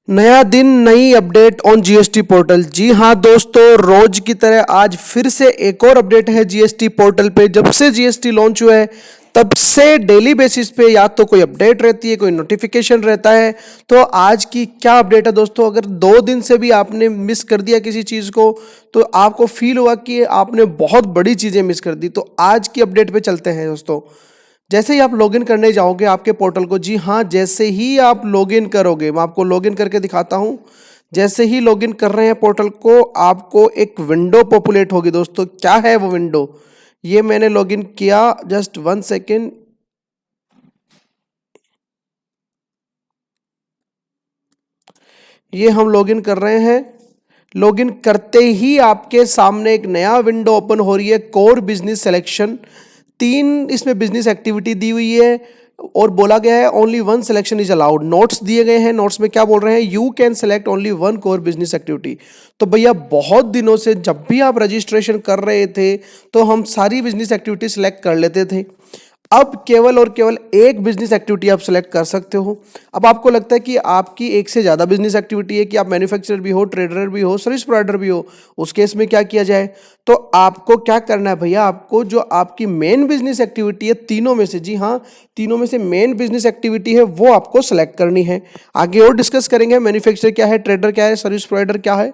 नया दिन नई अपडेट ऑन जीएसटी पोर्टल। जी हाँ दोस्तों, रोज की तरह आज फिर से एक और अपडेट है जीएसटी पोर्टल पे। जब से जीएसटी लॉन्च हुआ है तब से डेली बेसिस पे या तो कोई अपडेट रहती है, कोई नोटिफिकेशन रहता है। तो आज की क्या अपडेट है दोस्तों, अगर 2 दिन से भी आपने मिस कर दिया किसी चीज़ को तो आपको फील होगा कि आपने बहुत बड़ी चीज़ें मिस कर दी। तो आज की अपडेट पे चलते हैं दोस्तों। जैसे ही आप लॉगिन करने जाओगे आपके पोर्टल को, जी हाँ, जैसे ही आप लॉगिन करोगे, मैं आपको लॉगिन करके दिखाता हूँ। जैसे ही लॉगिन कर रहे हैं पोर्टल को, आपको एक विंडो पॉपुलेट होगी दोस्तों। क्या है वो विंडो, ये मैंने लॉगिन किया, जस्ट 1 सेकेंड। ये हम लॉगिन कर रहे हैं। लॉगिन करते ही आपके सामने एक नया विंडो ओपन हो रही है, कोर बिजनेस सिलेक्शन। 3 इसमें बिजनेस एक्टिविटी दी हुई है और बोला गया है only 1 selection is allowed. Notes दिए गए हैं, नोट्स में क्या बोल रहे हैं, you can select only 1 core business activity. तो भैया बहुत दिनों से जब भी आप रजिस्ट्रेशन कर रहे थे तो हम सारी बिजनेस एक्टिविटी सिलेक्ट कर लेते थे। अब केवल और केवल एक बिजनेस एक्टिविटी आप सेलेक्ट कर सकते हो। अब आपको लगता है कि आपकी एक से ज़्यादा बिजनेस एक्टिविटी है, कि आप मैन्युफैक्चरर भी हो, ट्रेडर भी हो, सर्विस प्रोवाइडर भी हो, उस केस में क्या किया जाए। तो आपको क्या करना है भैया, आपको जो आपकी मेन बिजनेस एक्टिविटी है तीनों में से, जी हाँ, तीनों में से मेन बिजनेस एक्टिविटी है वो आपको सेलेक्ट करनी है। आगे और डिस्कस करेंगे मैन्युफैक्चरर क्या है, ट्रेडर क्या है, सर्विस प्रोवाइडर क्या है।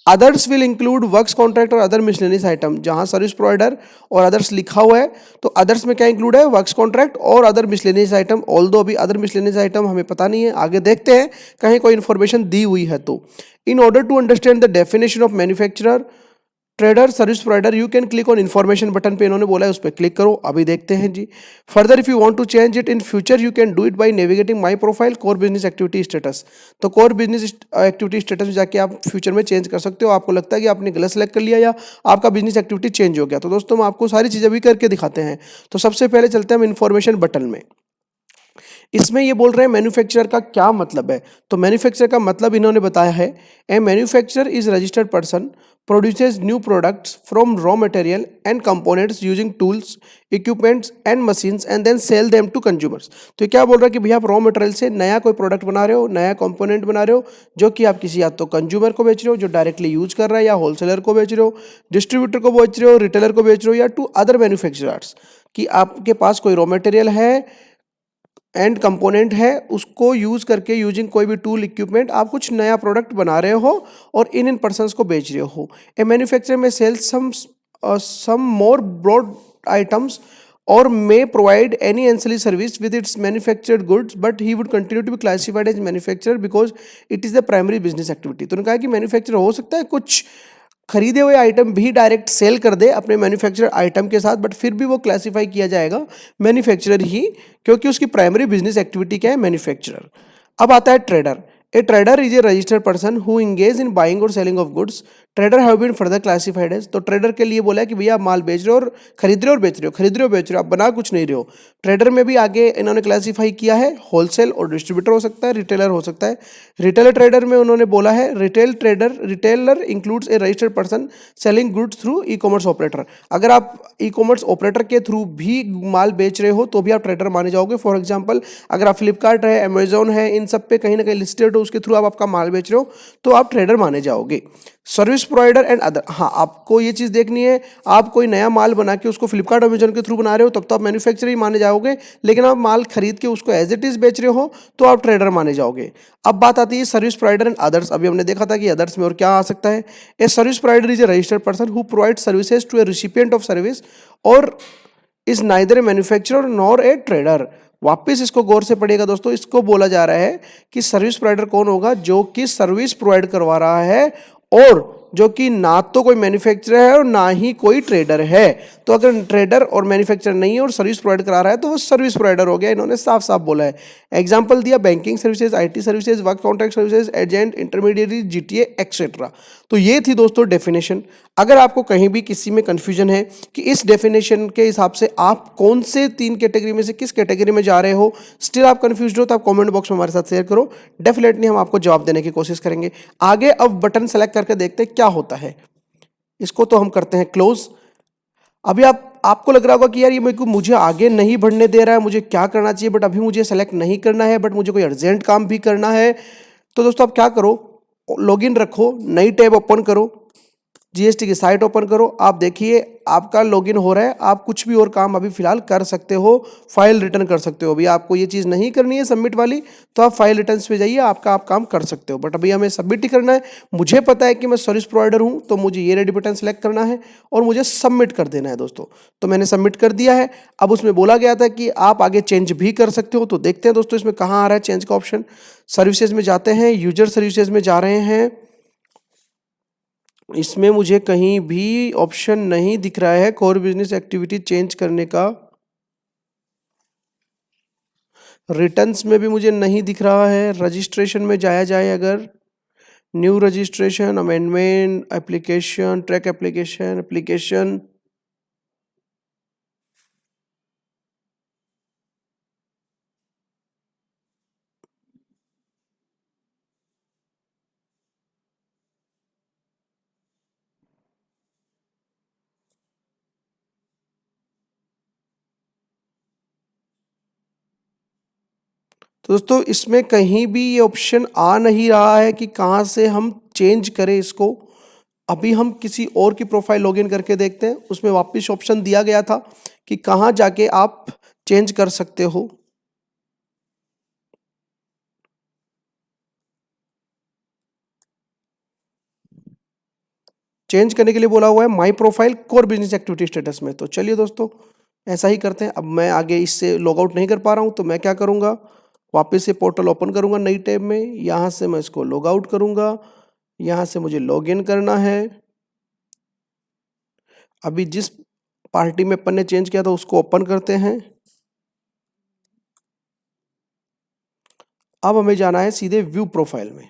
Others will include works contract और अदर मिसलेनियस आइटम। जहां सर्विस प्रोवाइडर और अदर्स लिखा हुआ है तो अदर्स में क्या इंक्लूड है, वर्क्स कॉन्ट्रैक्ट और अदर मिसलेनियस आइटम। ऑल्दो अभी अदर मिसलेनियस आइटम हमें पता नहीं है, आगे देखते हैं कहीं कोई इन्फॉर्मेशन दी हुई है तो। In order to understand the definition of manufacturer, trader, service provider, you can click on information button पे इन्होंने बोला है, उस पर क्लिक करो। अभी देखते हैं जी। Further if you want to change it in future you can do it by navigating my profile core business activity status. तो कोर बिजनेस एक्टिविटी स्टेटस में जाके आप फ्यूचर में चेंज कर सकते हो। आपको लगता है कि आपने गलत सेलेक्ट कर लिया या आपका बिजनेस एक्टिविटी चेंज हो गया, तो दोस्तों हम आपको सारी चीज़ें भी करके दिखाते हैं। तो सबसे पहले चलते हैं हम इन्फॉर्मेशन बटन में। इसमें ये बोल रहे हैं मैन्युफैक्चरर का क्या मतलब है। तो मैन्युफैक्चरर का मतलब इन्होंने बताया है, a manufacturer is registered person produces new products from raw material and components using tools, equipments and machines and then sell them to consumers. तो क्या बोल रहा है कि भैया आप रॉ मटेरियल से नया कोई प्रोडक्ट बना रहे हो, नया कंपोनेंट बना रहे हो, जो कि आप किसी या तो कंज्यूमर को बेच रहे हो जो डायरेक्टली यूज कर रहा है, या होलसेलर को बेच रहे हो, डिस्ट्रीब्यूटर को बेच रहे हो, रिटेलर को बेच रहे हो, या टू अदर मैन्युफैक्चरर्स। कि आपके पास कोई रॉ मटेरियल है एंड कंपोनेंट है, उसको यूज करके यूजिंग कोई भी टूल इक्विपमेंट आप कुछ नया प्रोडक्ट बना रहे हो और इन पर्सनस को बेच रहे हो। ए मैन्युफैक्चरर में सेल सम मोर ब्रॉड आइटम्स और may provide any ancillary service with its manufactured goods but he would continue to be classified as manufacturer because it is the primary business activity। तो उन्होंने कहा कि मैन्युफैक्चरर हो सकता है कुछ खरीदे हुए आइटम भी डायरेक्ट सेल कर दे अपने मैन्युफैक्चर आइटम के साथ, बट फिर भी वो क्लासिफाई किया जाएगा मैन्युफैक्चरर ही, क्योंकि उसकी प्राइमरी बिजनेस एक्टिविटी क्या है, मैन्युफैक्चरर। अब आता है trader. A trader is a registered person who engage in buying और selling of goods. Trader have been further classified as. तो ट्रेडर के लिए बोला है कि भैया आप माल बेच रहे हो और खरीद रहे हो और बेच रहे हो, खरीद रहे हो बेच रहे हो, आप बना कुछ नहीं रहे हो। ट्रेडर में भी आगे इन्होंने क्लासिफाई किया है, होलसेल और डिस्ट्रीब्यूटर हो सकता है, रिटेलर हो सकता है। रिटेलर ट्रेडर में उन्होंने बोला है retail trader, retailer includes a registered person selling goods through e commerce operator. अगर आप ई कॉमर्स ऑपरेटर के थ्रू भी माल बेच रहे हो तो भी आप ट्रेडर माने जाओगे। फॉर एग्जाम्पल अगर आप फ्लिपकार्ट है, अमेजोन है, इन सब पे कहीं ना कहीं लिस्टेड हो, उसके थ्रू आप आपका माल बेच रहे हो तो आप ट्रेडर माने जाओगे। सर्विस प्रोवाइडर एंड अदर, हाँ आपको ये चीज़ देखनी है, आप कोई नया माल बना के उसको फ्लिपकार्ट अमेजोन के थ्रू बना रहे हो तब तो आप मैन्युफैक्चरर ही माने जाओगे, लेकिन आप माल खरीद के उसको एज इट इज बेच रहे हो तो आप ट्रेडर माने जाओगे। अब बात आती है सर्विस प्रोवाइडर एंड अदर्स। अभी हमने देखा था कि अदर्स में और क्या आ सकता है। A service provider is a registered person who provide services to a recipient of service और is neither a manufacturer nor a trader. वापस इसको गौर से पढ़िएगा दोस्तों, इसको बोला जा रहा है कि सर्विस प्रोवाइडर कौन होगा, जो कि सर्विस प्रोवाइड करवा रहा है और जो कि ना तो कोई मैन्युफैक्चरर है और ना ही कोई ट्रेडर है। तो अगर ट्रेडर और मैन्युफैक्चरर नहीं है और सर्विस प्रोवाइड करा रहा है तो वो सर्विस प्रोवाइडर हो गया। इन्होंने साफ साफ बोला है। एग्जांपल दिया, banking services, IT services, work contract services, agent, intermediate, GTA etcetera. तो ये थी दोस्तों डेफिनेशन। अगर आपको कहीं भी किसी में कंफ्यूजन है कि इस डेफिनेशन के हिसाब से आप कौन से 3 कैटेगरी में से किस कैटेगरी में जा रहे हो, स्टिल आप कंफ्यूज हो, तो आप कमेंट बॉक्स में हमारे साथ शेयर करो, डेफिनेटली हम आपको जवाब देने की कोशिश करेंगे। आगे अब बटन सेलेक्ट करके देखते हैं क्या होता है। इसको तो हम करते हैं क्लोज। अभी आपको लग रहा होगा कि यार ये मुझे आगे नहीं बढ़ने दे रहा है, मुझे क्या करना चाहिए, बट अभी मुझे सेलेक्ट नहीं करना है, बट मुझे कोई अर्जेंट काम भी करना है। तो दोस्तों आप क्या करो, लॉगिन रखो, नई टैब ओपन करो, जीएसटी की साइट ओपन करो, आप देखिए आपका लॉगिन हो रहा है। आप कुछ भी और काम अभी फिलहाल कर सकते हो, फाइल रिटर्न कर सकते हो। अभी आपको ये चीज़ नहीं करनी है सबमिट वाली, तो आप फाइल रिटर्न्स पे जाइए, आपका आप काम कर सकते हो। बट अभी हमें सबमिट ही करना है। मुझे पता है कि मैं सर्विस प्रोवाइडर हूँ, तो मुझे ये रेडी बटन सेलेक्ट करना है और मुझे सबमिट कर देना है दोस्तों। तो मैंने सबमिट कर दिया है। अब उसमें बोला गया था कि आप आगे चेंज भी कर सकते हो। तो देखते हैं दोस्तों इसमें कहाँ आ रहा है चेंज का ऑप्शन। सर्विसेज में जाते हैं, यूजर सर्विसेज में जा रहे हैं। इसमें मुझे कहीं भी ऑप्शन नहीं दिख रहा है कोर बिजनेस एक्टिविटी चेंज करने का। रिटर्न्स में भी मुझे नहीं दिख रहा है। रजिस्ट्रेशन में जाया जाए अगर, new registration, amendment, application, track application, application, तो दोस्तों इसमें कहीं भी ये ऑप्शन आ नहीं रहा है कि कहाँ से हम चेंज करें इसको। अभी हम किसी और की प्रोफाइल लॉगिन करके देखते हैं। उसमें वापस ऑप्शन दिया गया था कि कहाँ जाके आप चेंज कर सकते हो। चेंज करने के लिए बोला हुआ है my profile core business activity status में। तो चलिए दोस्तों ऐसा ही करते हैं। अब मैं आगे इससे लॉग आउट नहीं कर पा रहा हूँ, तो मैं क्या करूँगा, वापस से पोर्टल ओपन करूँगा नई टैब में। यहाँ से मैं इसको लॉग आउट करूँगा, यहाँ से मुझे लॉग इन करना है। अभी जिस पार्टी में अपन ने चेंज किया था उसको ओपन करते हैं। अब हमें जाना है सीधे व्यू प्रोफाइल में।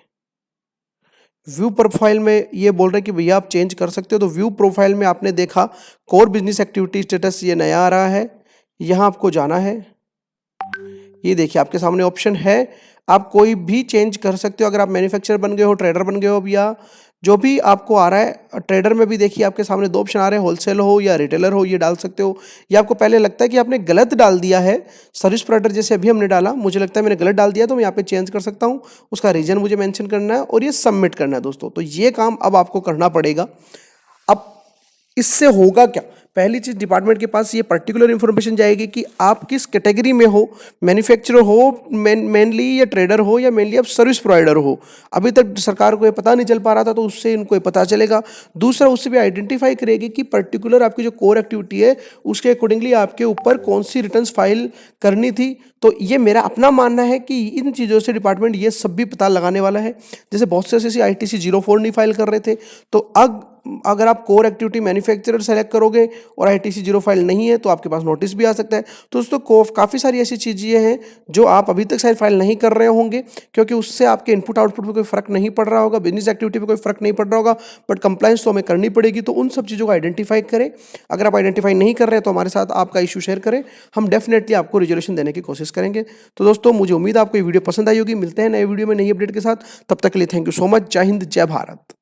व्यू प्रोफाइल में ये बोल रहे हैं कि भैया आप चेंज कर सकते हो। तो व्यू प्रोफाइल में आपने देखा कोर बिजनेस एक्टिविटी स्टेटस ये नया आ रहा है। यहाँ आपको जाना है। ये देखिए आपके सामने ऑप्शन है, आप कोई भी चेंज कर सकते हो। अगर आप मैन्युफैक्चरर बन गए हो, ट्रेडर बन गए हो, या जो भी आपको आ रहा है। ट्रेडर में भी देखिए आपके सामने दो ऑप्शन आ रहे हैं, होलसेल हो या रिटेलर हो, ये डाल सकते हो। या आपको पहले लगता है कि आपने गलत डाल दिया है, सर्विस प्रोवाइडर जैसे अभी हमने डाला, मुझे लगता है मैंने गलत डाल दिया, तो मैं यहाँ पे चेंज कर सकता हूँ। उसका रीजन मुझे मेंशन करना है और ये सबमिट करना है दोस्तों। तो ये काम अब आपको करना पड़ेगा। अब इससे होगा क्या, पहली चीज डिपार्टमेंट के पास ये पर्टिकुलर इंफॉर्मेशन जाएगी कि आप किस कैटेगरी में हो, मैन्युफैक्चरर हो मेनली, या ट्रेडर हो, या मेनली आप सर्विस प्रोवाइडर हो। अभी तक सरकार को ये पता नहीं चल पा रहा था, तो उससे इनको ये पता चलेगा। दूसरा, उससे भी आइडेंटिफाई करेगी कि पर्टिकुलर आपकी जो कोर एक्टिविटी है उसके अकॉर्डिंगली आपके ऊपर कौन सी रिटर्न्स फाइल करनी थी। तो ये मेरा अपना मानना है कि इन चीज़ों से डिपार्टमेंट ये सब भी पता लगाने वाला है। जैसे बहुत से ऐसे ITC 04 नहीं फाइल कर रहे थे, तो अब अगर आप कोर एक्टिविटी मैन्युफैक्चरर सेलेक्ट करोगे और ITC 0 फाइल नहीं है, तो आपके पास नोटिस भी आ सकता है। तो दोस्तों काफ़ी सारी ऐसी चीज़ें हैं जो आप अभी तक शायद फाइल नहीं कर रहे होंगे, क्योंकि उससे आपके इनपुट आउटपुट पे कोई फर्क नहीं पड़ रहा होगा, बिजनेस एक्टिविटी पे कोई फर्क नहीं पड़ रहा होगा, बट कंप्लायंस तो हमें करनी पड़ेगी। तो उन सब चीज़ों को आइडेंटिफाई करें। अगर आप आइडेंटिफाई नहीं कर रहे हैं तो हमारे साथ आपका इशू शेयर करें, हम डेफिनेटली आपको रिजोल्यूशन देने की कोशिश करेंगे। तो दोस्तों मुझे उम्मीद है आपको ये वीडियो पसंद आई होगी। मिलते हैं नए वीडियो में नई अपडेट के साथ, तब तक के लिए थैंक यू सो मच। जय हिंद, जय भारत।